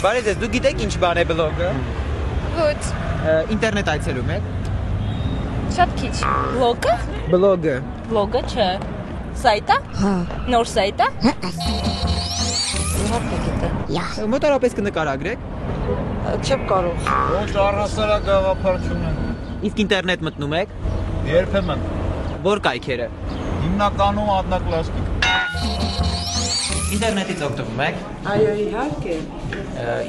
Բարև ձեզ, դու գիտեք ինչ բան է բլոգը։ Ոչ։ Ինտերնետ այցելում եք։ Շատ քիչ։ Բլոգը։ Բլոգը չէ։ Սայտը։ Նոր սայտը։ Իհարկե գիտեմ։ Մոտավորապես կնկարագրեք։ Չեմ կարող։ Ոնց առհասարակ գաղափար չունեմ։ Իսկ ինտերնետ մտնում եք։ Երբեմն Որ կայքերը։ հիմնականում одноклассники։ Ինտերնետից օգտվում եք։ Այո, իհարկե։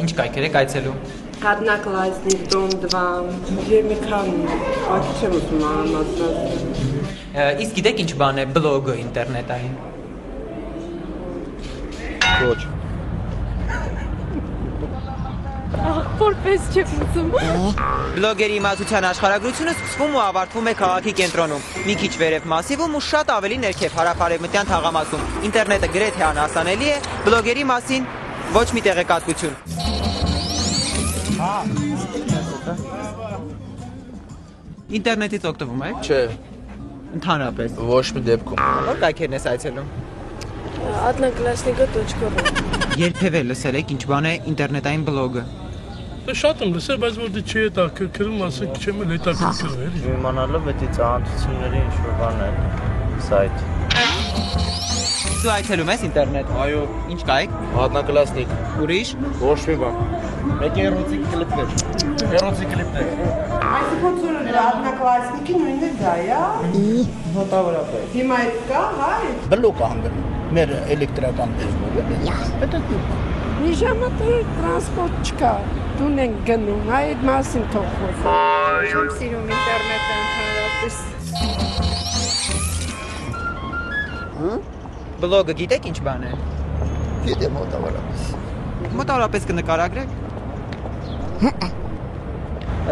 Ինչ կայքեր եք այցելում։ Одноклассник, Dom 2, եւ մի քանի, աչք չեմ ուզում անասնալ։ Իսկ գիտեք ինչ բան է բլոգը ինտերնետային։ Ոչ։ Որպես չեմ ուզում։ Բլոգերի իմացության աշխարհագրությունը սկսվում ու ավարտվում է քաղաքի կենտրոնում։ Մի քիչ վերև մասիվում ու շատ ավելի ներքև հարավ-արևմտյան թաղամասում։ Ինտերնետը գրեթե անհասանելի է, բլոգերի մասին ոչ մի տեղեկատվություն։ Ինտերնետից օգտվում եք։ Չէ, Ընդհանրապես։ ոչ մի դեպքում։ Որ կայքերն ես այցելում։ Одноклассника.ru Երբևէ լսել եք ինչ բան է ինտերնետային բլոգը։ Շատ եմ լսել, բայց որ դե չի հետաքրքրում, ասենք չեմ էլ հետաքրքրել։ Իմանալով էդի ծանոթությունների ինչ-որ բան է սայթ։ Դու այցելում ես ինտերնետ։ Այո, Ինչ կայք։ одноклассник։ Ուրիշ։ Ոչ մի բան։ Մեկ էրոտիկ կլիպներ։ Էրոտիկ կլիպներ։ Այսինքն Одноклассники նույնն է դա, է։ Մոտավորապես։ Հիմա այդ կա, հա։ Բլոկ անգլ մեր էլեկտրական դեպքում դա Մի ժամանակ տրանսպորտ չկա։ Տուն են գնում, այդ մասին թող խոսա։ Չեմ սիրում ինտերնետը ընդհանրապես։ Բլոգը գիտեք ինչ բան է։ գիտեմ մոտավորապես։ Մոտավորապես կնկարագրեք։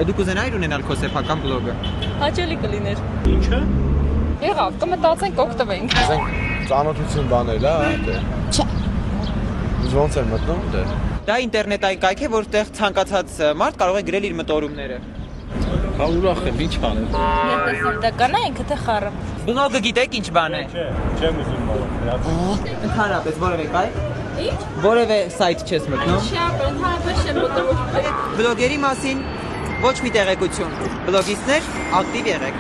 Դուք ուզենայիք ունենալ քո սեփական բլոգը։ Հաճելի կլիներ։ Ինչը։ Եղավ, կմտածենք օգտվենք։ Ասենք ծանոթություն բաներ, հա, դե։ Չէ։ Ոնց է մտնում դե։ Դա ինտերնետային կայք է, որտեղ ցանկացած մարդ կարող է գրել իր մտորումները։ Հա ուրախ եմ, ինչ անել։ Ներդեսել դա կանայինքը թե խառը։ Բլոգը գիտեք ինչ բան է։ Չէ, չեմ ուզում մոռանալ։ Ընդհանրապես որևէ կայք։ Ինչ։ Որևէ սայթ չես մտնում։ Շատ ընդհանրապես չեմ մտնում։ Բլոգերի մասին ոչ մի տեղեկություն։ Բլոգիստներ ակտիվ եղեք։